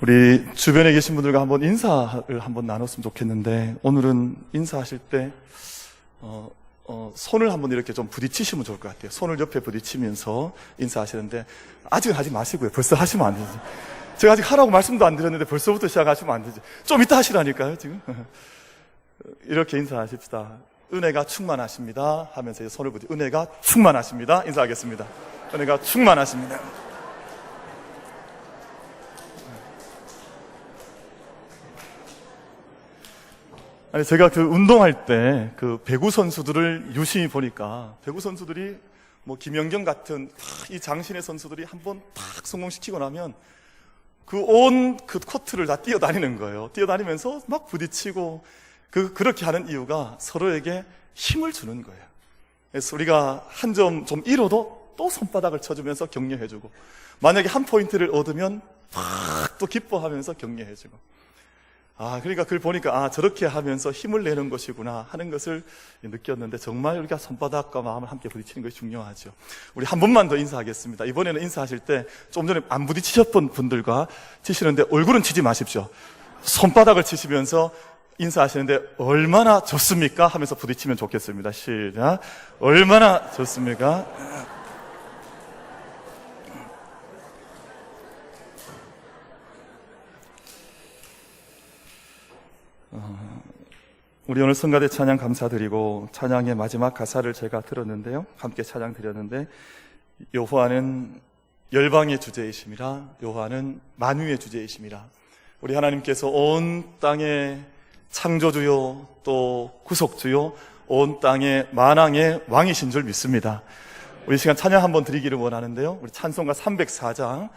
우리 주변에 계신 분들과 한번 인사를 한번 나눴으면 좋겠는데, 오늘은 인사하실 때 손을 한번 이렇게 좀 부딪히시면 좋을 것 같아요. 손을 옆에 부딪히면서 인사하시는데, 아직은 하지 마시고요. 벌써 하시면 안 되지. 제가 아직 하라고 말씀도 안 드렸는데 벌써부터 시작하시면 안 되지. 좀 이따 하시라니까요, 지금. 이렇게 인사하십시다. 은혜가 충만하십니다 하면서 손을 부딪히, 은혜가 충만하십니다 인사하겠습니다. 은혜가 충만하십니다. 아니, 제가 그 운동할 때 그 배구 선수들을 유심히 보니까, 배구 선수들이 뭐 김연경 같은 이 장신의 선수들이 한번 탁 성공시키고 나면 그 온 그 코트를 다 뛰어다니는 거예요. 뛰어다니면서 막 부딪히고, 그렇게 하는 이유가 서로에게 힘을 주는 거예요. 그래서 우리가 한 점 좀 잃어도 또 손바닥을 쳐주면서 격려해주고, 만약에 한 포인트를 얻으면 팍 또 기뻐하면서 격려해주고. 그러니까 그걸 보니까 저렇게 하면서 힘을 내는 것이구나 하는 것을 느꼈는데, 정말 우리가 손바닥과 마음을 함께 부딪히는 것이 중요하죠. 우리 한 번만 더 인사하겠습니다. 이번에는 인사하실 때 좀 전에 안 부딪히셨던 분들과 치시는데 얼굴은 치지 마십시오. 손바닥을 치시면서 인사하시는데, 얼마나 좋습니까? 하면서 부딪히면 좋겠습니다. 시작. 얼마나 좋습니까? 우리 오늘 성가대 찬양 감사드리고, 찬양의 마지막 가사를 제가 들었는데요, 함께 찬양 드렸는데, 여호와는 열방의 주제이심이라, 여호와는 만유의 주제이심이라. 우리 하나님께서 온 땅의 창조주요 또 구속주요 온 땅의 만왕의 왕이신 줄 믿습니다. 우리 시간 찬양 한번 드리기를 원하는데요, 우리 찬송가 304장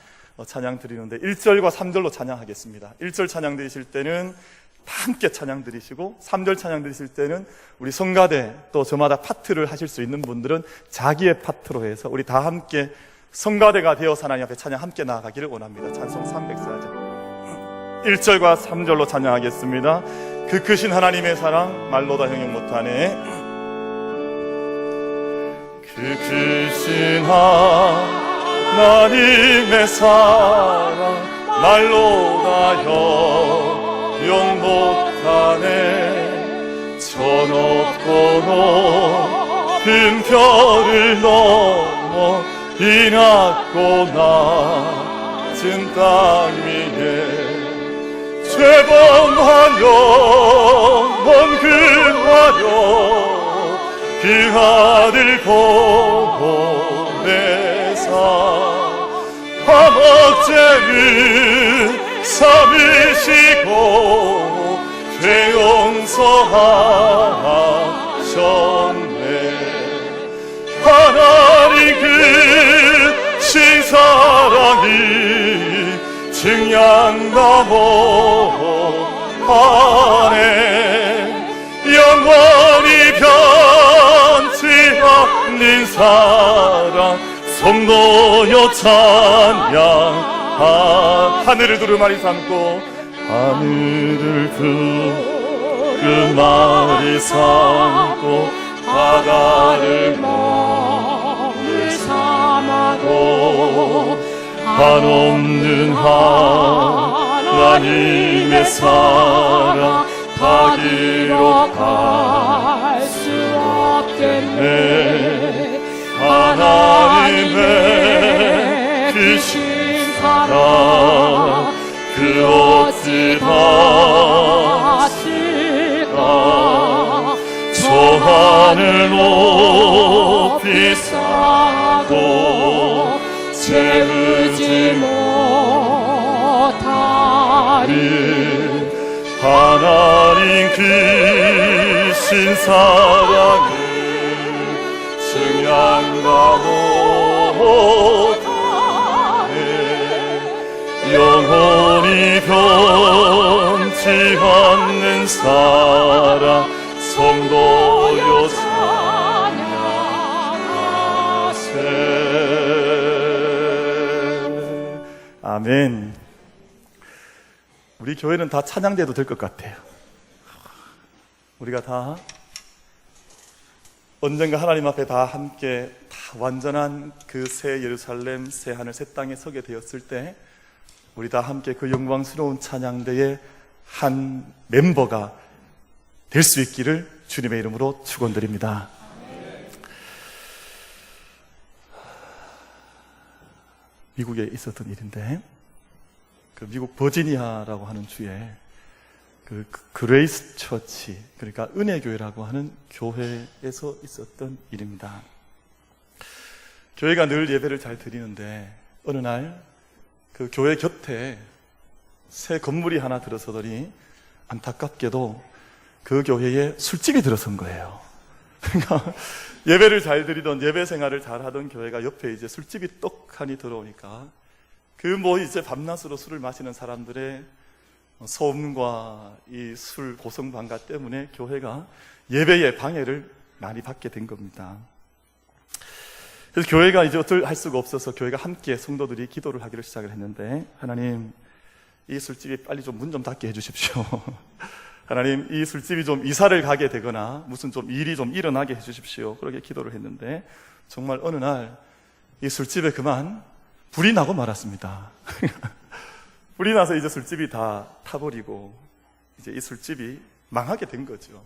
찬양 드리는데 1절과 3절로 찬양하겠습니다. 1절 찬양 드리실 때는 다 함께 찬양 드리시고, 3절 찬양 드리실 때는 우리 성가대 또 저마다 파트를 하실 수 있는 분들은 자기의 파트로 해서 우리 다 함께 성가대가 되어서 하나님 앞에 찬양 함께 나아가기를 원합니다. 찬송 304장 1절과 3절로 찬양하겠습니다. 그 크신 하나님의 사랑 말로 다 형용 못하네. 그 크신 하나님의 사랑 말로 다 형용 못하네. 저 높고 높은 별을 넘어 이 낮고 낮은 땅 위에 죄범하여 먼 근화려 그 아들 보내사 화목제를 삼으시고 죄 용서하셨네. 하나님 그 신사랑이 증량나무 안에 영원히 변치 않는 사랑 성도여 찬양. 하늘을 두루마리 삼고, 하늘을 두루마리 삼고 바다를 먹을 삼아도 한없는 하나님의 사랑 다 기록할 수 없겠네. 하나님의 크신 사랑 그 어찌 다실까. 저 하늘 높이 쌓고 채우지 못하리. 하나님 크신 사랑을 증량다 못하네. 영원히 변치 않는 사랑 성도여 찬양하세. 아멘. 우리 교회는 다 찬양대도 될 것 같아요. 우리가 다 언젠가 하나님 앞에 다 함께 다 완전한 그 새 예루살렘, 새 하늘, 새 땅에 서게 되었을 때 우리 다 함께 그 영광스러운 찬양대의 한 멤버가 될 수 있기를 주님의 이름으로 축원드립니다. 미국에 있었던 일인데, 그 미국 버지니아라고 하는 주에 그 그레이스 처치, 그러니까 은혜교회라고 하는 교회에서 있었던 일입니다. 교회가 늘 예배를 잘 드리는데 어느 날 그 교회 곁에 새 건물이 하나 들어서더니 안타깝게도 그 교회에 술집이 들어선 거예요. 그러니까 예배를 잘 드리던, 예배 생활을 잘 하던 교회가 옆에 이제 술집이 떡하니 들어오니까 그 이제 밤낮으로 술을 마시는 사람들의 소음과 이 술 고성방가 때문에 교회가 예배의 방해를 많이 받게 된 겁니다. 그래서 교회가 이제 어쩔 할 수가 없어서 교회가 함께 성도들이 기도를 하기를 시작을 했는데, 하나님, 이 술집이 빨리 좀 문 좀 닫게 해주십시오. 하나님, 이 술집이 좀 이사를 가게 되거나 무슨 좀 일이 좀 일어나게 해주십시오. 그렇게 기도를 했는데 정말 어느 날 이 술집에 그만 불이 나고 말았습니다. 불이 나서 이제 술집이 다 타버리고 이제 이 술집이 망하게 된 거죠.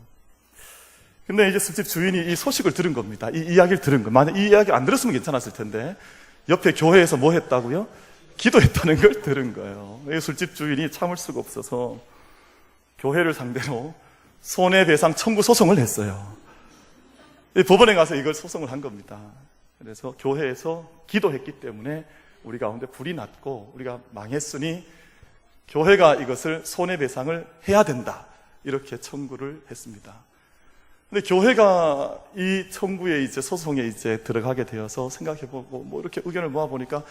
근데 이제 술집 주인이 이 소식을 들은 겁니다. 이 이야기를 들은 거. 만약 이 이야기 안 들었으면 괜찮았을 텐데 옆에 교회에서 뭐 했다고요? 기도했다는 걸 들은 거예요. 이 술집 주인이 참을 수가 없어서 교회를 상대로 손해배상 청구 소송을 했어요. 법원에 가서 이걸 소송을 한 겁니다. 그래서 교회에서 기도했기 때문에 우리 가운데 불이 났고 우리가 망했으니 교회가 이것을 손해배상을 해야 된다, 이렇게 청구를 했습니다. 근데 교회가 이 청구에 이제 소송에 이제 들어가게 되어서 생각해보고 뭐 이렇게 의견을 모아보니까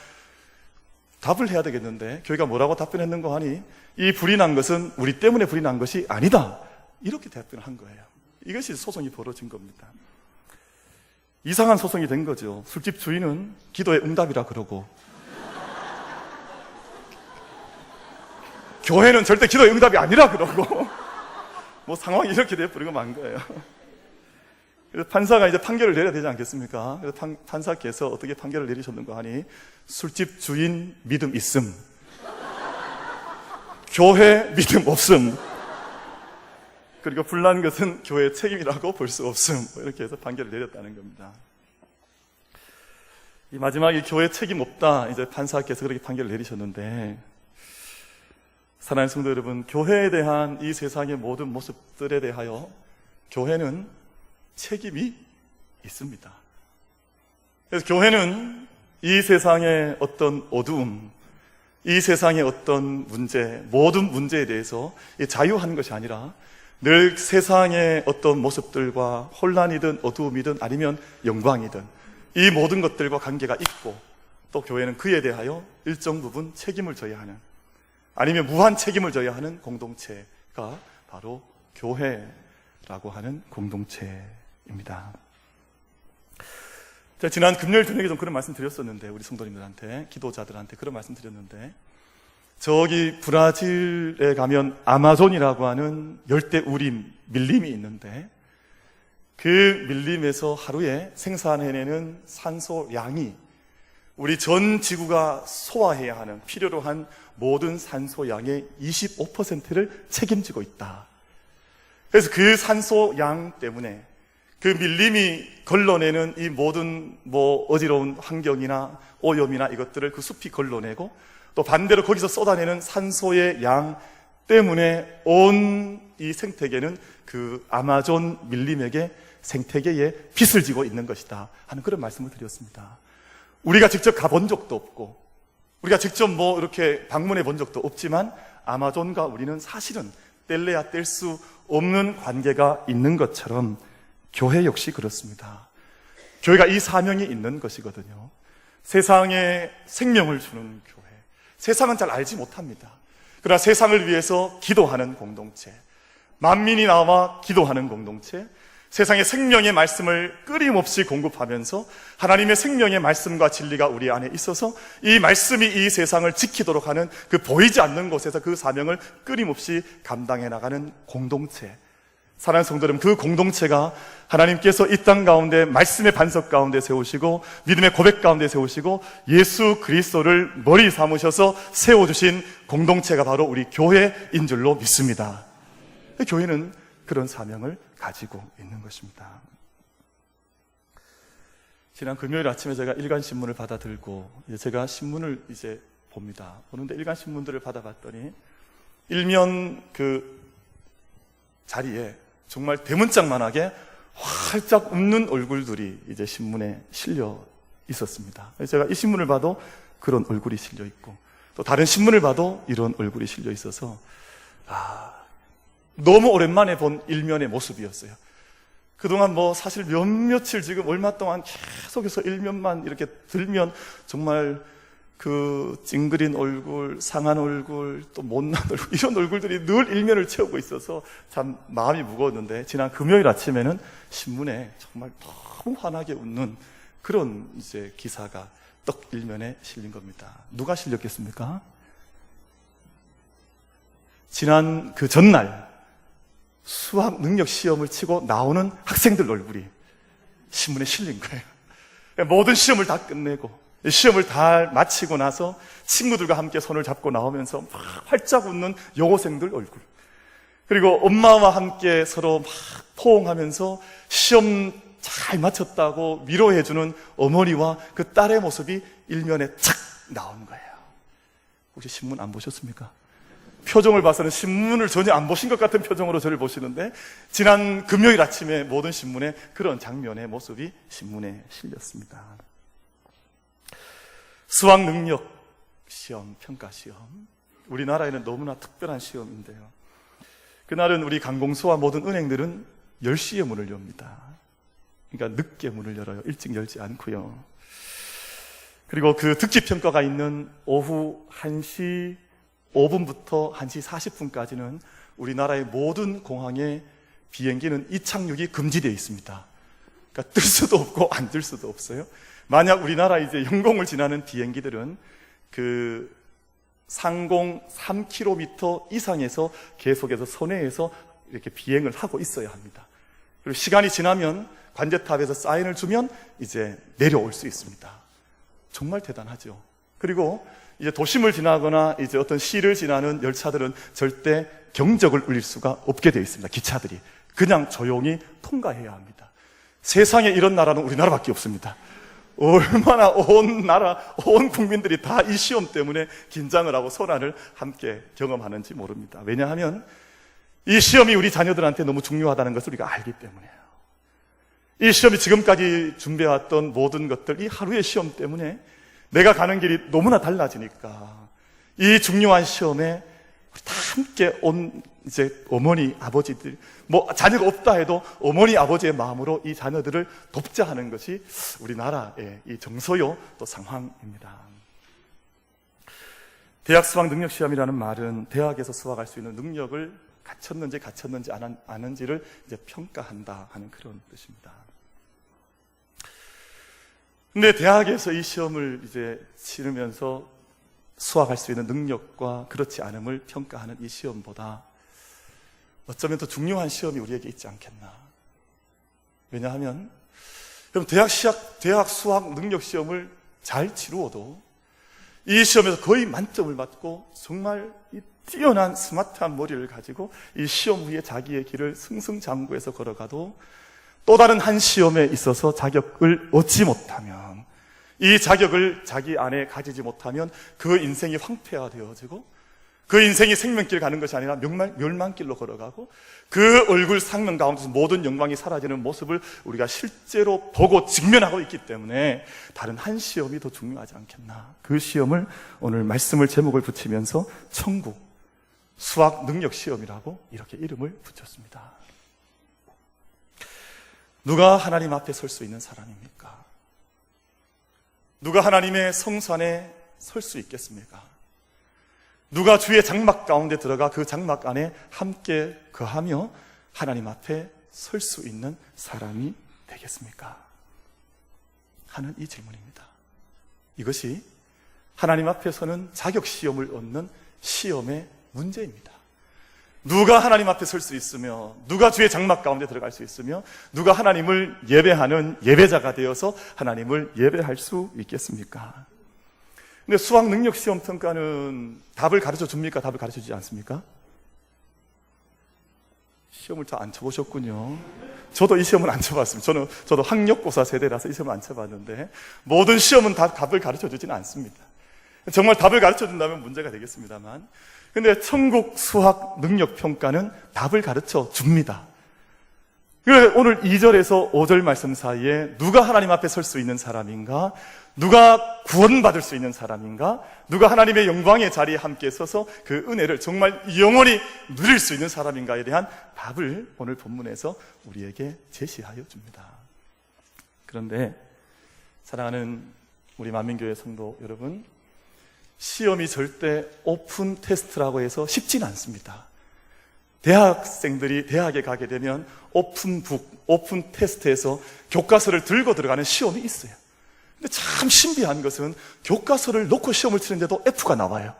답을 해야 되겠는데, 교회가 뭐라고 답변했는가 하니 이 불이 난 것은 우리 때문에 불이 난 것이 아니다, 이렇게 답변을 한 거예요. 이것이 소송이 벌어진 겁니다. 이상한 소송이 된 거죠. 술집 주인은 기도의 응답이라 그러고 교회는 절대 기도의 응답이 아니라 그러고 뭐 상황이 이렇게 돼버리고 만 거예요. 그래서 판사가 이제 판결을 내려야 되지 않겠습니까? 그래서 판사께서 어떻게 판결을 내리셨는가 하니 술집 주인 믿음 있음, 교회 믿음 없음, 그리고 불난 것은 교회의 책임이라고 볼 수 없음, 이렇게 해서 판결을 내렸다는 겁니다. 이 마지막에 교회 책임 없다, 이제 판사께서 그렇게 판결을 내리셨는데, 사랑하는 성도 여러분, 교회에 대한 이 세상의 모든 모습들에 대하여 교회는 책임이 있습니다. 그래서 교회는 이 세상의 어떤 어두움, 이 세상의 어떤 문제, 모든 문제에 대해서 자유한 것이 아니라 늘 세상의 어떤 모습들과 혼란이든 어두움이든 아니면 영광이든 이 모든 것들과 관계가 있고, 또 교회는 그에 대하여 일정 부분 책임을 져야 하는, 아니면 무한 책임을 져야 하는 공동체가 바로 교회라고 하는 공동체입니다. 제가 지난 금요일 저녁에 좀 그런 말씀 드렸었는데, 우리 성도님들한테, 기도자들한테 그런 말씀 드렸는데, 저기 브라질에 가면 아마존이라고 하는 열대우림 밀림이 있는데, 그 밀림에서 하루에 생산해내는 산소 양이 우리 전 지구가 소화해야 하는, 필요로 한 모든 산소 양의 25%를 책임지고 있다. 그래서 그 산소 양 때문에 그 밀림이 걸러내는 이 모든 어지러운 환경이나 오염이나 이것들을 그 숲이 걸러내고, 또 반대로 거기서 쏟아내는 산소의 양 때문에 온 이 생태계는 그 아마존 밀림에게 생태계에 빚을 지고 있는 것이다 하는 그런 말씀을 드렸습니다. 우리가 직접 가본 적도 없고 우리가 직접 이렇게 방문해 본 적도 없지만 아마존과 우리는 사실은 뗄래야 뗄 수 없는 관계가 있는 것처럼 교회 역시 그렇습니다. 교회가 이 사명이 있는 것이거든요. 세상에 생명을 주는 교회. 세상은 잘 알지 못합니다. 그러나 세상을 위해서 기도하는 공동체, 만민이 나와 기도하는 공동체, 세상의 생명의 말씀을 끊임없이 공급하면서 하나님의 생명의 말씀과 진리가 우리 안에 있어서 이 말씀이 이 세상을 지키도록 하는 그 보이지 않는 곳에서 그 사명을 끊임없이 감당해 나가는 공동체, 사랑하는 성도 여러분, 그 공동체가 하나님께서 이 땅 가운데 말씀의 반석 가운데 세우시고 믿음의 고백 가운데 세우시고 예수 그리스도를 머리 삼으셔서 세워주신 공동체가 바로 우리 교회인 줄로 믿습니다. 교회는 그런 사명을 가지고 있는 것입니다. 지난 금요일 아침에 제가 일간신문을 받아 들고 제가 신문을 이제 봅니다. 보는데 일간신문들을 받아봤더니 일면 그 자리에 정말 대문짝만하게 활짝 웃는 얼굴들이 이제 신문에 실려 있었습니다. 그래서 제가 이 신문을 봐도 그런 얼굴이 실려 있고 또 다른 신문을 봐도 이런 얼굴이 실려 있어서 너무 오랜만에 본 일면의 모습이었어요. 그동안 사실 며칠 지금 얼마 동안 계속해서 일면만 이렇게 들면 정말 그 찡그린 얼굴, 상한 얼굴, 또 못난 얼굴, 이런 얼굴들이 늘 일면을 채우고 있어서 참 마음이 무거웠는데 지난 금요일 아침에는 신문에 정말 너무 환하게 웃는 그런 이제 기사가 떡 일면에 실린 겁니다. 누가 실렸겠습니까? 지난 그 전날 수학 능력 시험을 치고 나오는 학생들 얼굴이 신문에 실린 거예요. 모든 시험을 다 끝내고 시험을 다 마치고 나서 친구들과 함께 손을 잡고 나오면서 막 활짝 웃는 여고생들 얼굴, 그리고 엄마와 함께 서로 막 포옹하면서 시험 잘 마쳤다고 위로해주는 어머니와 그 딸의 모습이 일면에 착 나오는 거예요. 혹시 신문 안 보셨습니까? 표정을 봐서는 신문을 전혀 안 보신 것 같은 표정으로 저를 보시는데 지난 금요일 아침에 모든 신문에 그런 장면의 모습이 신문에 실렸습니다. 수학 능력 시험, 평가 시험, 우리나라에는 너무나 특별한 시험인데요, 그날은 우리 관공서와 모든 은행들은 10시에 문을 엽니다. 그러니까 늦게 문을 열어요. 일찍 열지 않고요. 그리고 그 특기평가가 있는 오후 1시 5분부터 1시 40분까지는 우리나라의 모든 공항에 비행기는 이착륙이 금지되어 있습니다. 그러니까 뜰 수도 없고 안 뜰 수도 없어요. 만약 우리나라 이제 영공을 지나는 비행기들은 그 상공 3km 이상에서 계속해서 선회해서 이렇게 비행을 하고 있어야 합니다. 그리고 시간이 지나면 관제탑에서 사인을 주면 이제 내려올 수 있습니다. 정말 대단하죠. 그리고 이제 도심을 지나거나 이제 어떤 시를 지나는 열차들은 절대 경적을 울릴 수가 없게 되어 있습니다. 기차들이 그냥 조용히 통과해야 합니다. 세상에 이런 나라는 우리나라밖에 없습니다. 얼마나 온 국민들이 다 이 시험 때문에 긴장을 하고 소란을 함께 경험하는지 모릅니다. 왜냐하면 이 시험이 우리 자녀들한테 너무 중요하다는 것을 우리가 알기 때문에요. 이 시험이 지금까지 준비해왔던 모든 것들, 이 하루의 시험 때문에 내가 가는 길이 너무나 달라지니까 이 중요한 시험에 우리 다 함께 온 이제 어머니, 아버지들, 자녀가 없다 해도 어머니, 아버지의 마음으로 이 자녀들을 돕자 하는 것이 우리나라의 이 정서요 또 상황입니다. 대학 수학 능력 시험이라는 말은 대학에서 수학할 수 있는 능력을 갖췄는지 안 하는지를 이제 평가한다 하는 그런 뜻입니다. 근데 대학에서 이 시험을 이제 치르면서 수학할 수 있는 능력과 그렇지 않음을 평가하는 이 시험보다 어쩌면 더 중요한 시험이 우리에게 있지 않겠나. 왜냐하면 그럼 대학 수학 능력 시험을 잘 치루어도 이 시험에서 거의 만점을 받고 정말 이 뛰어난 스마트한 머리를 가지고 이 시험 후에 자기의 길을 승승장구해서 걸어가도 또 다른 한 시험에 있어서 자격을 얻지 못하면, 이 자격을 자기 안에 가지지 못하면 그 인생이 황폐화되어지고 그 인생이 생명길 가는 것이 아니라 멸망길로 걸어가고 그 얼굴 상명 가운데서 모든 영광이 사라지는 모습을 우리가 실제로 보고 직면하고 있기 때문에 다른 한 시험이 더 중요하지 않겠나. 그 시험을 오늘 말씀을 제목을 붙이면서 천국 수학 능력 시험이라고 이렇게 이름을 붙였습니다. 누가 하나님 앞에 설 수 있는 사람입니까? 누가 하나님의 성소 안에 설 수 있겠습니까? 누가 주의 장막 가운데 들어가 그 장막 안에 함께 거하며 하나님 앞에 설 수 있는 사람이 되겠습니까? 하는 이 질문입니다. 이것이 하나님 앞에 서는 자격 시험을 얻는 시험의 문제입니다. 누가 하나님 앞에 설 수 있으며, 누가 주의 장막 가운데 들어갈 수 있으며, 누가 하나님을 예배하는 예배자가 되어서 하나님을 예배할 수 있겠습니까? 근데 수학 능력 시험 평가는 답을 가르쳐 줍니까? 답을 가르쳐 주지 않습니까? 시험을 잘 안 쳐보셨군요. 저도 이 시험은 안 쳐봤습니다. 저도 학력고사 세대라서 이 시험을 안 쳐봤는데, 모든 시험은 다 답을 가르쳐 주지는 않습니다. 정말 답을 가르쳐 준다면 문제가 되겠습니다만, 근데 천국 수학 능력 평가는 답을 가르쳐 줍니다. 그래서 오늘 2절에서 5절 말씀 사이에 누가 하나님 앞에 설 수 있는 사람인가, 누가 구원받을 수 있는 사람인가, 누가 하나님의 영광의 자리에 함께 서서 그 은혜를 정말 영원히 누릴 수 있는 사람인가에 대한 답을 오늘 본문에서 우리에게 제시하여 줍니다. 그런데 사랑하는 우리 만민교회 성도 여러분, 시험이 절대 오픈 테스트라고 해서 쉽지는 않습니다. 대학생들이 대학에 가게 되면 오픈북, 오픈 테스트에서 교과서를 들고 들어가는 시험이 있어요. 근데 참 신비한 것은 교과서를 놓고 시험을 치는데도 F가 나와요.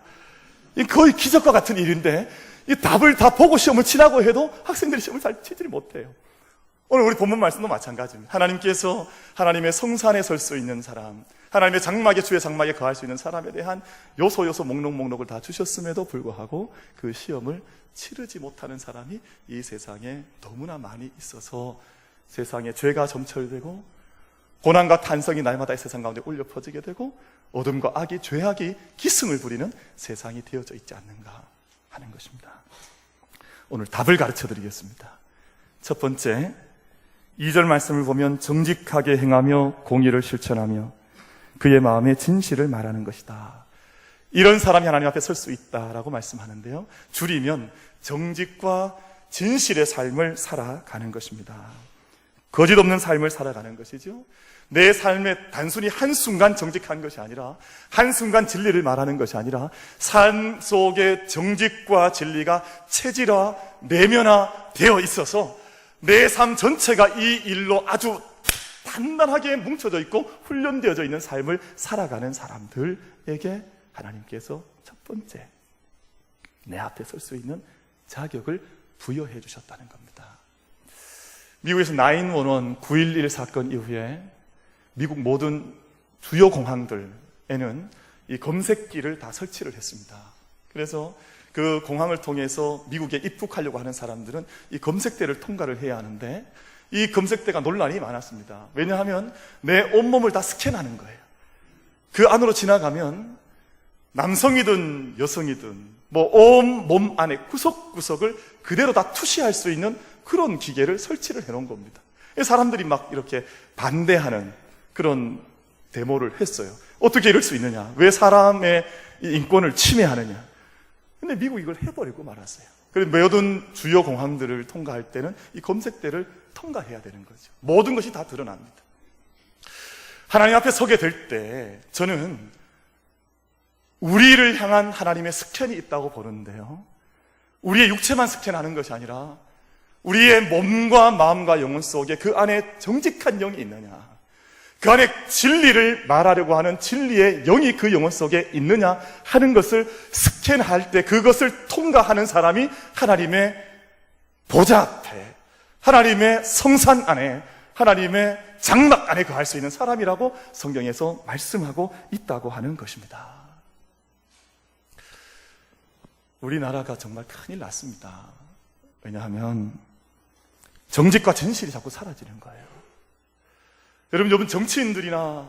거의 기적과 같은 일인데, 이 답을 다 보고 시험을 치라고 해도 학생들이 시험을 잘 치지를 못해요. 오늘 우리 본문 말씀도 마찬가지입니다. 하나님께서 하나님의 성산에 설 수 있는 사람, 하나님의 장막에, 주의 장막에 거할 수 있는 사람에 대한 요소 목록을 다 주셨음에도 불구하고 그 시험을 치르지 못하는 사람이 이 세상에 너무나 많이 있어서 세상에 죄가 점철되고 고난과 탄성이 날마다 이 세상 가운데 울려 퍼지게 되고 어둠과 악이, 죄악이 기승을 부리는 세상이 되어져 있지 않는가 하는 것입니다. 오늘 답을 가르쳐 드리겠습니다. 첫 번째, 2절 말씀을 보면 정직하게 행하며 공의를 실천하며 그의 마음에 진실을 말하는 것이다. 이런 사람이 하나님 앞에 설 수 있다라고 말씀하는데요, 줄이면 정직과 진실의 삶을 살아가는 것입니다. 거짓 없는 삶을 살아가는 것이죠. 내 삶에 단순히 한순간 정직한 것이 아니라, 한순간 진리를 말하는 것이 아니라, 삶 속에 정직과 진리가 체질화, 내면화 되어 있어서 내 삶 전체가 이 일로 아주 단단하게 뭉쳐져 있고 훈련되어져 있는 삶을 살아가는 사람들에게 하나님께서 첫 번째 내 앞에 설 수 있는 자격을 부여해 주셨다는 겁니다. 미국에서 911, 9.11 사건 이후에 미국 모든 주요 공항들에는 이 검색기를 다 설치를 했습니다. 그래서 그 공항을 통해서 미국에 입국하려고 하는 사람들은 이 검색대를 통과를 해야 하는데, 이 검색대가 논란이 많았습니다. 왜냐하면 내 온몸을 다 스캔하는 거예요. 그 안으로 지나가면 남성이든 여성이든 온 몸 안에 구석구석을 그대로 다 투시할 수 있는 그런 기계를 설치를 해놓은 겁니다. 사람들이 막 이렇게 반대하는 그런 데모를 했어요. 어떻게 이럴 수 있느냐? 왜 사람의 인권을 침해하느냐? 근데 미국이 이걸 해버리고 말았어요. 그래서 모든 주요 공항들을 통과할 때는 이 검색대를 통과해야 되는 거죠. 모든 것이 다 드러납니다. 하나님 앞에 서게 될 때 저는 우리를 향한 하나님의 스캔이 있다고 보는데요, 우리의 육체만 스캔하는 것이 아니라 우리의 몸과 마음과 영혼 속에 그 안에 정직한 영이 있느냐, 그 안에 진리를 말하려고 하는 진리의 영이 그 영혼 속에 있느냐 하는 것을 스캔할 때 그것을 통과하는 사람이 하나님의 보좌 앞에, 하나님의 성산 안에, 하나님의 장막 안에 거할 수 있는 사람이라고 성경에서 말씀하고 있다고 하는 것입니다. 우리나라가 정말 큰일 났습니다. 왜냐하면 정직과 진실이 자꾸 사라지는 거예요. 여러분, 요즘 정치인들이나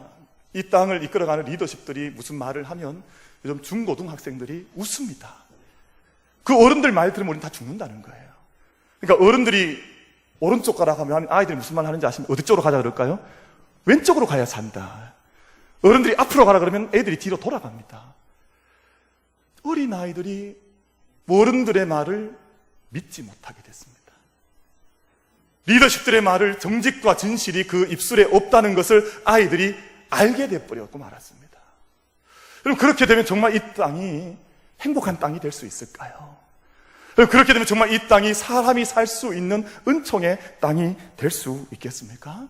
이 땅을 이끌어가는 리더십들이 무슨 말을 하면 요즘 중고등학생들이 웃습니다. 그 어른들 말 들으면 우리는 다 죽는다는 거예요. 그러니까 어른들이 오른쪽 가라 하면 아이들이 무슨 말 하는지 아시면 어디 쪽으로 가자 그럴까요? 왼쪽으로 가야 산다. 어른들이 앞으로 가라 그러면 애들이 뒤로 돌아갑니다. 어린 아이들이 어른들의 말을 믿지 못하게 됐습니다. 리더십들의 말을, 정직과 진실이 그 입술에 없다는 것을 아이들이 알게 돼버렸고 말았습니다. 그럼 그렇게 되면 정말 이 땅이 행복한 땅이 될 수 있을까요? 그렇게 되면 정말 이 땅이 사람이 살 수 있는 은총의 땅이 될 수 있겠습니까?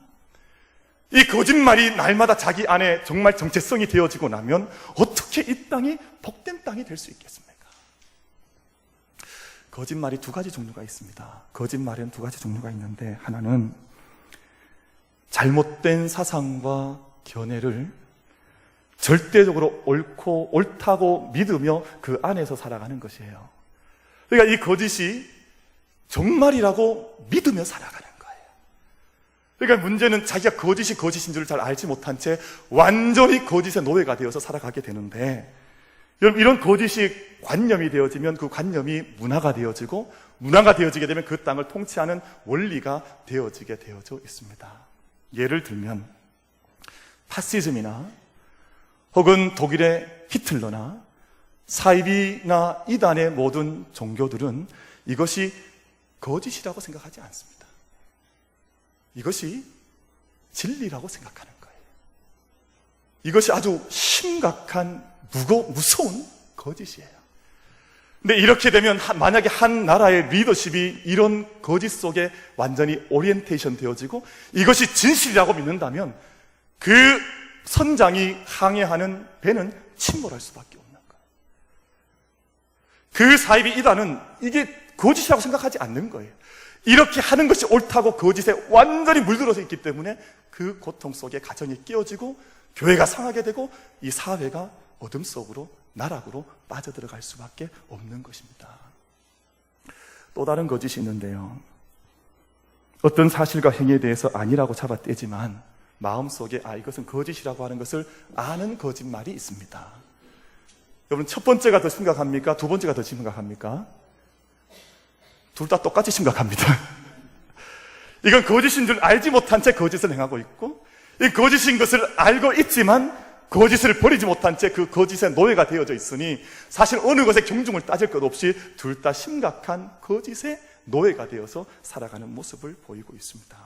이 거짓말이 날마다 자기 안에 정말 정체성이 되어지고 나면 어떻게 이 땅이 복된 땅이 될 수 있겠습니까? 거짓말이 두 가지 종류가 있습니다. 거짓말은 두 가지 종류가 있는데, 하나는 잘못된 사상과 견해를 절대적으로 옳다고 믿으며 그 안에서 살아가는 것이에요. 그러니까 이 거짓이 정말이라고 믿으며 살아가는 거예요. 그러니까 문제는 자기가 거짓이 거짓인 줄을 잘 알지 못한 채 완전히 거짓의 노예가 되어서 살아가게 되는데, 여러분, 이런 거짓이 관념이 되어지면 그 관념이 문화가 되어지고, 문화가 되어지게 되면 그 땅을 통치하는 원리가 되어지게 되어져 있습니다. 예를 들면 파시즘이나 혹은 독일의 히틀러나 사이비나 이단의 모든 종교들은 이것이 거짓이라고 생각하지 않습니다. 이것이 진리라고 생각하는 거예요. 이것이 아주 심각한 무서운 거짓이에요. 근데 이렇게 되면 만약에 한 나라의 리더십이 이런 거짓 속에 완전히 오리엔테이션 되어지고 이것이 진실이라고 믿는다면 그 선장이 항해하는 배는 침몰할 수밖에 없는 거예요. 그 사이비 이단은 이게 거짓이라고 생각하지 않는 거예요. 이렇게 하는 것이 옳다고 거짓에 완전히 물들어서 있기 때문에 그 고통 속에 가정이 깨어지고 교회가 상하게 되고 이 사회가 어둠 속으로 나락으로 빠져들어갈 수밖에 없는 것입니다. 또 다른 거짓이 있는데요, 어떤 사실과 행위에 대해서 아니라고 잡아떼지만 마음속에 이것은 거짓이라고 하는 것을 아는 거짓말이 있습니다. 여러분, 첫 번째가 더 심각합니까? 두 번째가 더 심각합니까? 둘 다 똑같이 심각합니다. 이건 거짓인 줄 알지 못한 채 거짓을 행하고 있고, 이 거짓인 것을 알고 있지만 거짓을 버리지 못한 채 그 거짓의 노예가 되어져 있으니 사실 어느 것에 경중을 따질 것 없이 둘 다 심각한 거짓의 노예가 되어서 살아가는 모습을 보이고 있습니다.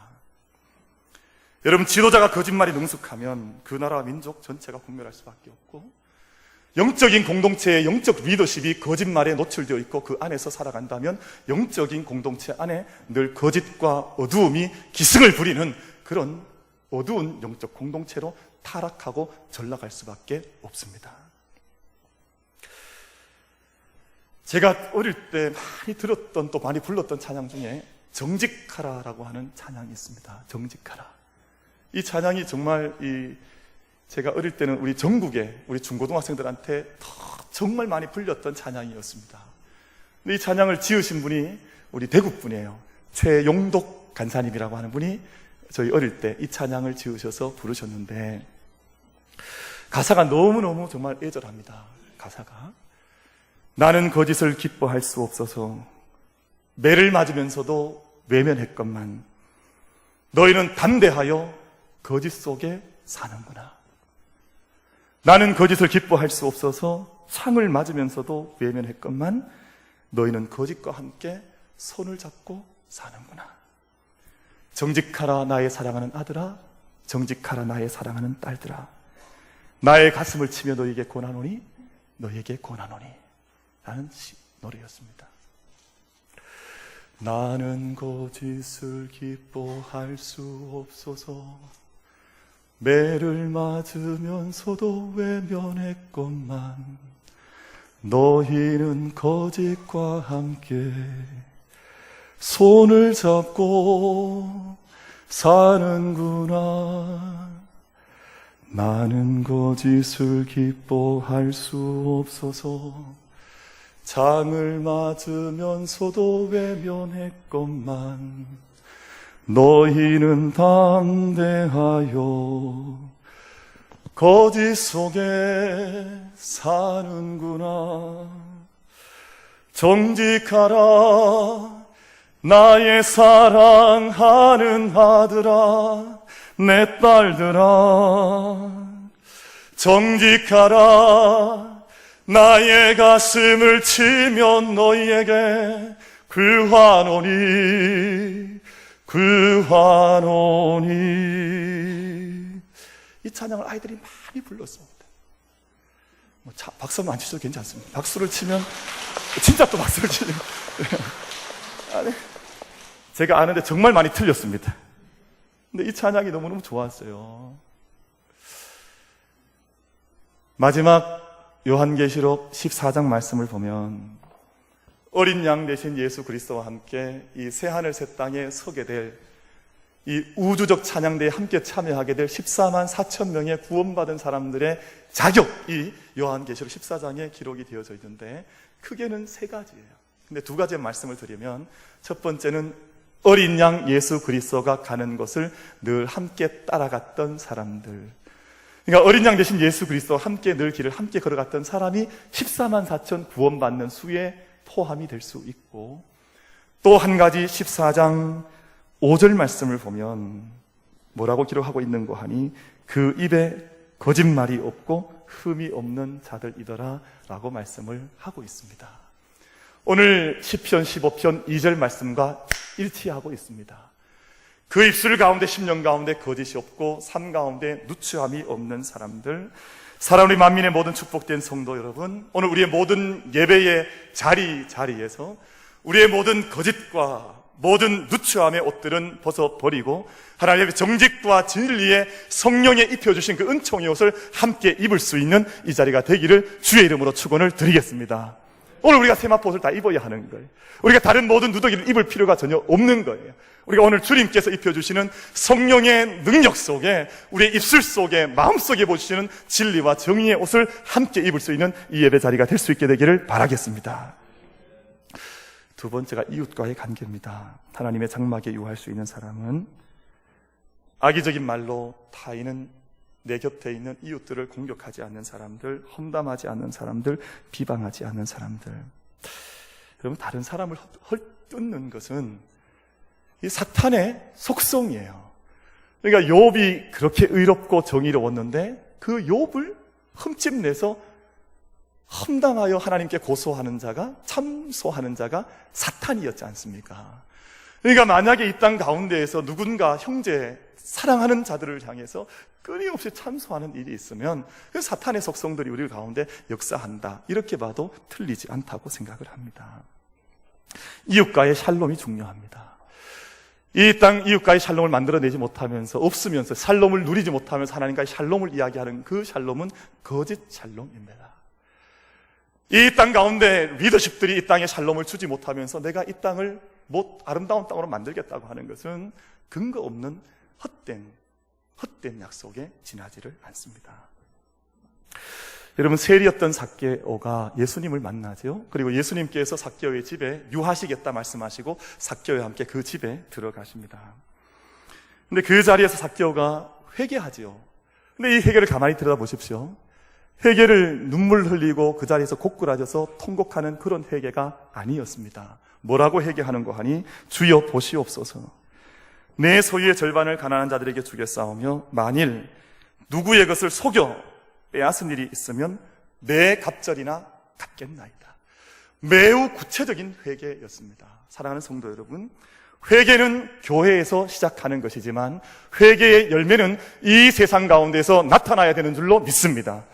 여러분, 지도자가 거짓말이 능숙하면 그 나라와 민족 전체가 분멸할 수밖에 없고, 영적인 공동체의 영적 리더십이 거짓말에 노출되어 있고 그 안에서 살아간다면 영적인 공동체 안에 늘 거짓과 어두움이 기승을 부리는 그런 어두운 영적 공동체로 타락하고 전락할 수밖에 없습니다. 제가 어릴 때 많이 들었던 또 많이 불렀던 찬양 중에 정직하라라고 하는 찬양이 있습니다. 정직하라. 이 찬양이 정말 제가 어릴 때는 우리 전국의 우리 중고등학생들한테 정말 많이 불렸던 찬양이었습니다. 근데 이 찬양을 지으신 분이 우리 대구 분이에요. 최용독 간사님이라고 하는 분이 저희 어릴 때 이 찬양을 지으셔서 부르셨는데, 가사가 너무너무 정말 애절합니다. 가사가 나는 거짓을 기뻐할 수 없어서 매를 맞으면서도 외면했건만 너희는 담대하여 거짓 속에 사는구나. 나는 거짓을 기뻐할 수 없어서 창을 맞으면서도 외면했건만 너희는 거짓과 함께 손을 잡고 사는구나. 정직하라 나의 사랑하는 아들아, 정직하라 나의 사랑하는 딸들아, 나의 가슴을 치며 너에게 권하노니 너에게 권하노니 라는 노래였습니다. 나는 거짓을 기뻐할 수 없어서 매를 맞으면서도 외면했건만 너희는 거짓과 함께 손을 잡고 사는구나. 나는 거짓을 기뻐할 수 없어서 장을 맞으면서도 외면했건만 너희는 담대하여 거짓 속에 사는구나. 정직하라 나의 사랑하는 아들아, 내 딸들아, 정직하라 나의 가슴을 치면 너희에게 구하노니 이 찬양을 아이들이 많이 불렀습니다. 박수는 안 치셔도 괜찮습니다. 박수를 치면 진짜 또 박수를 치는 제가 아는데 정말 많이 틀렸습니다. 근데 이 찬양이 너무너무 좋았어요. 마지막 요한계시록 14장 말씀을 보면 어린 양 대신 예수 그리스도와 함께 이 새하늘 새 땅에 서게 될 이 우주적 찬양대에 함께 참여하게 될 14만 4천 명의 구원받은 사람들의 자격이 요한계시록 14장에 기록이 되어져 있는데 크게는 세 가지예요. 근데 두 가지의 말씀을 드리면, 첫 번째는 어린 양 예수 그리스도가 가는 것을 늘 함께 따라갔던 사람들. 그러니까 어린 양 대신 예수 그리스도와 함께 늘 길을 함께 걸어갔던 사람이 14만 4천 구원받는 수에 포함이 될 수 있고, 또 한 가지 14장 5절 말씀을 보면 뭐라고 기록하고 있는고 하니 그 입에 거짓말이 없고 흠이 없는 자들이더라 라고 말씀을 하고 있습니다. 오늘 시편 15편 2절 말씀과 일치하고 있습니다. 그 입술 가운데 심령 가운데 거짓이 없고 삶 가운데 누추함이 없는 사람들, 사랑하는 우리 만민의 모든 축복된 성도 여러분, 오늘 우리의 모든 예배의 자리에서 우리의 모든 거짓과 모든 누추함의 옷들은 벗어버리고 하나님의 정직과 진리의 성령에 입혀주신 그 은총의 옷을 함께 입을 수 있는 이 자리가 되기를 주의 이름으로 축원을 드리겠습니다. 오늘 우리가 세마포 옷을 다 입어야 하는 거예요. 우리가 다른 모든 누더기를 입을 필요가 전혀 없는 거예요. 우리가 오늘 주님께서 입혀주시는 성령의 능력 속에, 우리의 입술 속에, 마음 속에 보시는 진리와 정의의 옷을 함께 입을 수 있는 이 예배 자리가 될 수 있게 되기를 바라겠습니다. 두 번째가 이웃과의 관계입니다. 하나님의 장막에 유할 수 있는 사람은 악의적인 말로 타인은 내 곁에 있는 이웃들을 공격하지 않는 사람들, 험담하지 않는 사람들, 비방하지 않는 사람들. 여러분, 다른 사람을 헐뜯는 것은 이 사탄의 속성이에요. 그러니까 욥이 그렇게 의롭고 정의로웠는데 그 욥을 흠집내서 험담하여 하나님께 고소하는 자가, 참소하는 자가 사탄이었지 않습니까? 그러니까 만약에 이 땅 가운데에서 누군가 형제, 사랑하는 자들을 향해서 끊임없이 참소하는 일이 있으면 그 사탄의 속성들이 우리 가운데 역사한다, 이렇게 봐도 틀리지 않다고 생각을 합니다. 이웃과의 샬롬이 중요합니다. 이 땅 이웃과의 샬롬을 만들어내지 못하면서, 없으면서, 샬롬을 누리지 못하면서 하나님과의 샬롬을 이야기하는 그 샬롬은 거짓 샬롬입니다. 이 땅 가운데 리더십들이 이 땅에 샬롬을 주지 못하면서 내가 이 땅을 아름다운 땅으로 만들겠다고 하는 것은 근거 없는 헛된 약속에 지나지를 않습니다. 여러분, 세리였던 삭개오가 예수님을 만나죠. 그리고 예수님께서 삭개오의 집에 유하시겠다 말씀하시고 삭개오와 함께 그 집에 들어가십니다. 근데 그 자리에서 삭개오가 회개하지요. 근데 이 회개를 가만히 들여다보십시오. 회개를 눈물 흘리고 그 자리에서 고꾸라져서 통곡하는 그런 회개가 아니었습니다. 뭐라고 회개하는고 하니, 주여 보시옵소서, 내 소유의 절반을 가난한 자들에게 주겠사오며 만일 누구의 것을 속여 빼앗은 일이 있으면 내 갑절이나 갚겠나이다. 매우 구체적인 회개였습니다. 사랑하는 성도 여러분, 회개는 교회에서 시작하는 것이지만 회개의 열매는 이 세상 가운데서 나타나야 되는 줄로 믿습니다.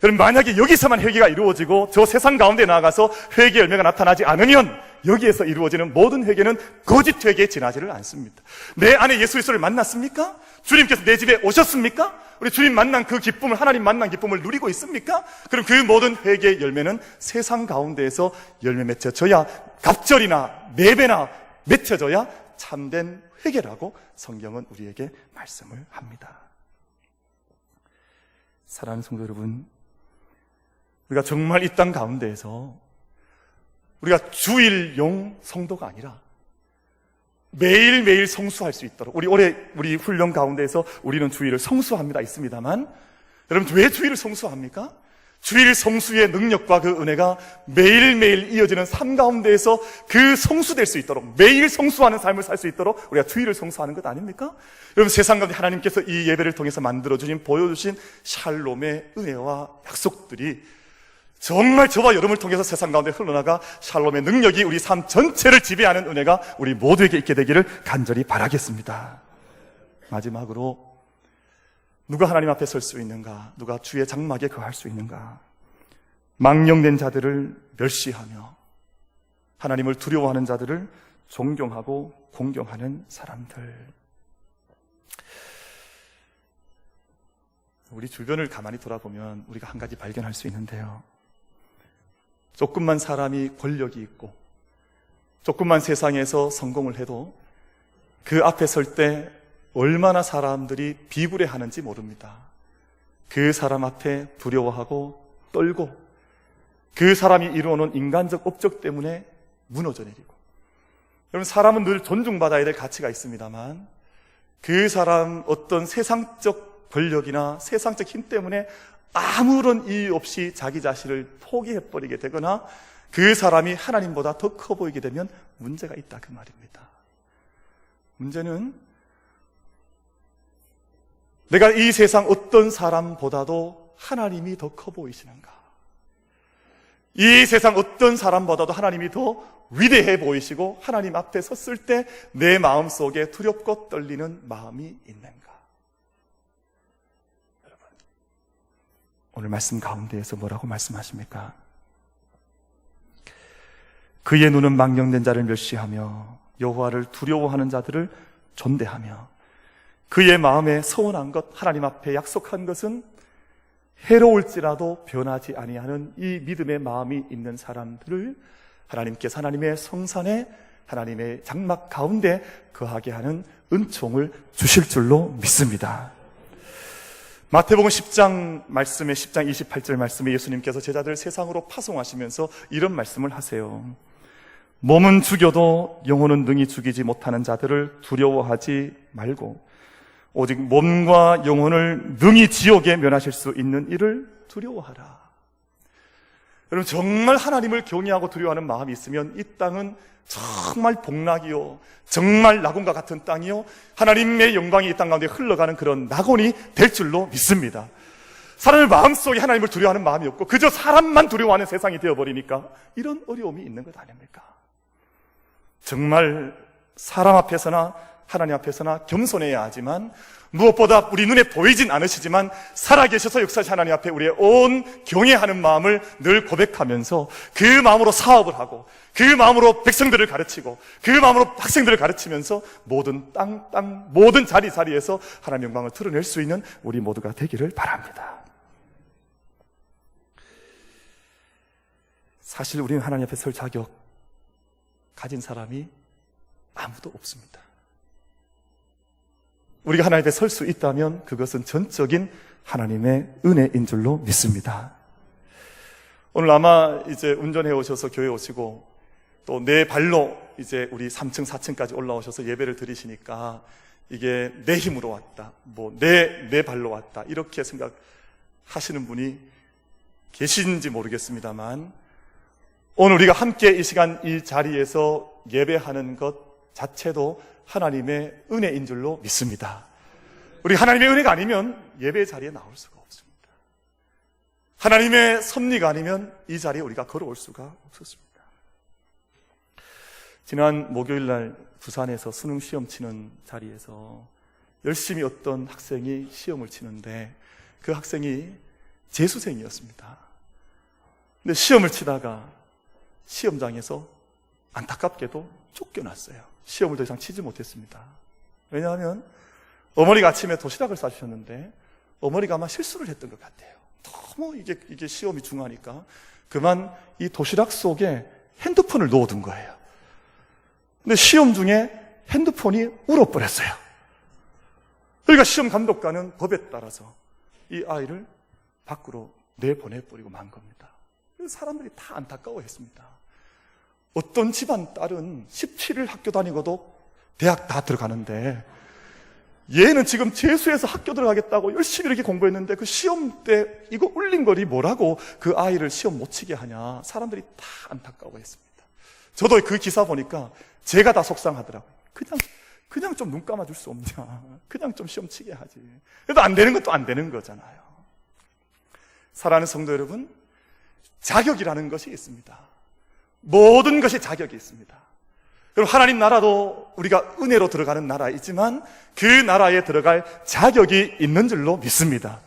그럼 만약에 여기서만 회개가 이루어지고 저 세상 가운데 나아가서 회개 열매가 나타나지 않으면 여기에서 이루어지는 모든 회개는 거짓 회개에 지나지를 않습니다. 내 안에 예수 그리스도를 만났습니까? 주님께서 내 집에 오셨습니까? 우리 주님 만난 그 기쁨을, 하나님 만난 기쁨을 누리고 있습니까? 그럼 그 모든 회개의 열매는 세상 가운데에서 열매 맺혀져야, 갑절이나 4배나 맺혀져야 참된 회개라고 성경은 우리에게 말씀을 합니다. 사랑하는 성도 여러분, 우리가 정말 이 땅 가운데에서 우리가 주일용 성도가 아니라 매일매일 성수할 수 있도록, 우리 훈련 가운데에서 우리는 주일을 성수합니다 있습니다만, 여러분 왜 주일을 성수합니까? 주일 성수의 능력과 그 은혜가 매일매일 이어지는 삶 가운데에서 그 성수될 수 있도록, 매일 성수하는 삶을 살 수 있도록 우리가 주일을 성수하는 것 아닙니까? 여러분, 세상 가운데 하나님께서 이 예배를 통해서 만들어주신, 보여주신 샬롬의 은혜와 약속들이 정말 저와 여러분을 통해서 세상 가운데 흘러나가 샬롬의 능력이 우리 삶 전체를 지배하는 은혜가 우리 모두에게 있게 되기를 간절히 바라겠습니다. 마지막으로, 누가 하나님 앞에 설 수 있는가? 누가 주의 장막에 거할 수 있는가? 망령된 자들을 멸시하며 하나님을 두려워하는 자들을 존경하고 공경하는 사람들. 우리 주변을 가만히 돌아보면 우리가 한 가지 발견할 수 있는데요. 조금만 사람이 권력이 있고 조금만 세상에서 성공을 해도 그 앞에 설 때 얼마나 사람들이 비굴해하는지 모릅니다. 그 사람 앞에 두려워하고 떨고 그 사람이 이루어놓은 인간적 업적 때문에 무너져 내리고. 여러분, 사람은 늘 존중받아야 될 가치가 있습니다만 그 사람 어떤 세상적 권력이나 세상적 힘 때문에 아무런 이유 없이 자기 자신을 포기해버리게 되거나 그 사람이 하나님보다 더 커 보이게 되면 문제가 있다, 그 말입니다. 문제는 내가 이 세상 어떤 사람보다도 하나님이 더 커 보이시는가? 이 세상 어떤 사람보다도 하나님이 더 위대해 보이시고 하나님 앞에 섰을 때 내 마음속에 두렵고 떨리는 마음이 있는가? 여러분, 오늘 말씀 가운데에서 뭐라고 말씀하십니까? 그의 눈은 망령된 자를 멸시하며 여호와를 두려워하는 자들을 존대하며 그의 마음에 서운한 것, 하나님 앞에 약속한 것은 해로울지라도 변하지 아니하는 이 믿음의 마음이 있는 사람들을 하나님께서 하나님의 성산에 하나님의 장막 가운데 거하게 하는 은총을 주실 줄로 믿습니다. 마태복음 10장 말씀에 10장 28절 말씀에 예수님께서 제자들을 세상으로 파송하시면서 이런 말씀을 하세요. 몸은 죽여도 영혼은 능히 죽이지 못하는 자들을 두려워하지 말고 오직 몸과 영혼을 능히 지옥에 면하실 수 있는 이를 두려워하라. 여러분, 정말 하나님을 경외하고 두려워하는 마음이 있으면 이 땅은 정말 복락이요, 정말 낙원과 같은 땅이요, 하나님의 영광이 이 땅 가운데 흘러가는 그런 낙원이 될 줄로 믿습니다. 사람의 마음속에 하나님을 두려워하는 마음이 없고 그저 사람만 두려워하는 세상이 되어버리니까 이런 어려움이 있는 것 아닙니까? 정말 사람 앞에서나 하나님 앞에서나 겸손해야 하지만 무엇보다 우리 눈에 보이진 않으시지만 살아계셔서 역사하신 하나님 앞에 우리의 온 경외하는 마음을 늘 고백하면서 그 마음으로 사업을 하고 그 마음으로 백성들을 가르치고 그 마음으로 학생들을 가르치면서 모든 모든 자리에서 하나님의 영광을 드러낼 수 있는 우리 모두가 되기를 바랍니다. 사실 우리는 하나님 앞에 설 자격 가진 사람이 아무도 없습니다. 우리가 하나님 앞에 설 수 있다면 그것은 전적인 하나님의 은혜인 줄로 믿습니다. 오늘 아마 이제 운전해 오셔서 교회 오시고 또 내 발로 이제 우리 3층, 4층까지 올라오셔서 예배를 드리시니까 이게 내 힘으로 왔다, 내 발로 왔다, 이렇게 생각하시는 분이 계신지 모르겠습니다만 오늘 우리가 함께 이 시간 이 자리에서 예배하는 것 자체도 하나님의 은혜인 줄로 믿습니다. 우리 하나님의 은혜가 아니면 예배 자리에 나올 수가 없습니다. 하나님의 섭리가 아니면 이 자리에 우리가 걸어올 수가 없었습니다. 지난 목요일 날 부산에서 수능 시험 치는 자리에서 열심히 어떤 학생이 시험을 치는데 그 학생이 재수생이었습니다. 근데 시험을 치다가 시험장에서 안타깝게도 쫓겨났어요. 시험을 더 이상 치지 못했습니다. 왜냐하면 어머니가 아침에 도시락을 싸주셨는데 어머니가 아마 실수를 했던 것 같아요. 너무 이게 시험이 중요하니까 그만 이 도시락 속에 핸드폰을 넣어둔 거예요. 근데 시험 중에 핸드폰이 울어버렸어요. 그러니까 시험 감독관은 법에 따라서 이 아이를 밖으로 내보내버리고 만 겁니다. 사람들이 다 안타까워했습니다. 어떤 집안 딸은 17일 학교 다니고도 대학 다 들어가는데 얘는 지금 재수해서 학교 들어가겠다고 열심히 이렇게 공부했는데 그 시험 때 이거 울린 거리 뭐라고 그 아이를 시험 못 치게 하냐, 사람들이 다 안타까워했습니다. 저도 그 기사 보니까 제가 다 속상하더라고요. 그냥 좀 눈 감아줄 수 없냐, 그냥 좀 시험 치게 하지. 그래도 안 되는 것도 안 되는 거잖아요. 사랑하는 성도 여러분, 자격이라는 것이 있습니다. 모든 것이 자격이 있습니다. 그리고 하나님 나라도 우리가 은혜로 들어가는 나라이지만 그 나라에 들어갈 자격이 있는 줄로 믿습니다.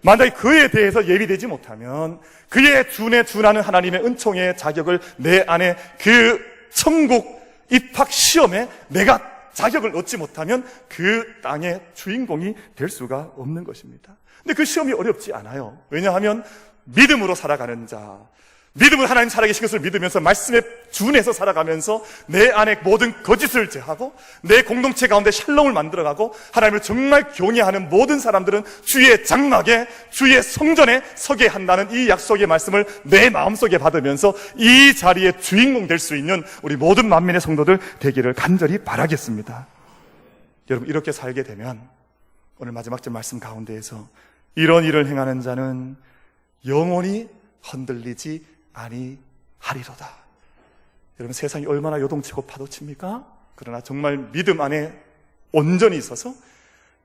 만약에 그에 대해서 예비되지 못하면 그의 준하는 하나님의 은총의 자격을 내 안에 그 천국 입학 시험에 내가 자격을 얻지 못하면 그 땅의 주인공이 될 수가 없는 것입니다. 근데 그 시험이 어렵지 않아요. 왜냐하면 믿음으로 살아가는 자, 믿음은 하나님 살아계신 것을 믿으면서 말씀에 준해서 살아가면서 내 안에 모든 거짓을 제하고 내 공동체 가운데 샬롬을 만들어가고 하나님을 정말 경외하는 모든 사람들은 주의 장막에 주의 성전에 서게 한다는 이 약속의 말씀을 내 마음속에 받으면서 이 자리에 주인공 될 수 있는 우리 모든 만민의 성도들 되기를 간절히 바라겠습니다. 여러분, 이렇게 살게 되면 오늘 마지막 절 말씀 가운데에서 이런 일을 행하는 자는 영원히 흔들리지 아니하리로다. 여러분, 세상이 얼마나 요동치고 파도칩니까? 그러나 정말 믿음 안에 온전히 있어서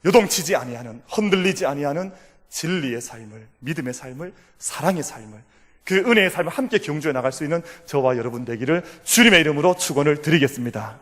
요동치지 아니하는, 흔들리지 아니하는 진리의 삶을, 믿음의 삶을, 사랑의 삶을, 그 은혜의 삶을 함께 경주해 나갈 수 있는 저와 여러분 되기를 주님의 이름으로 축원을 드리겠습니다.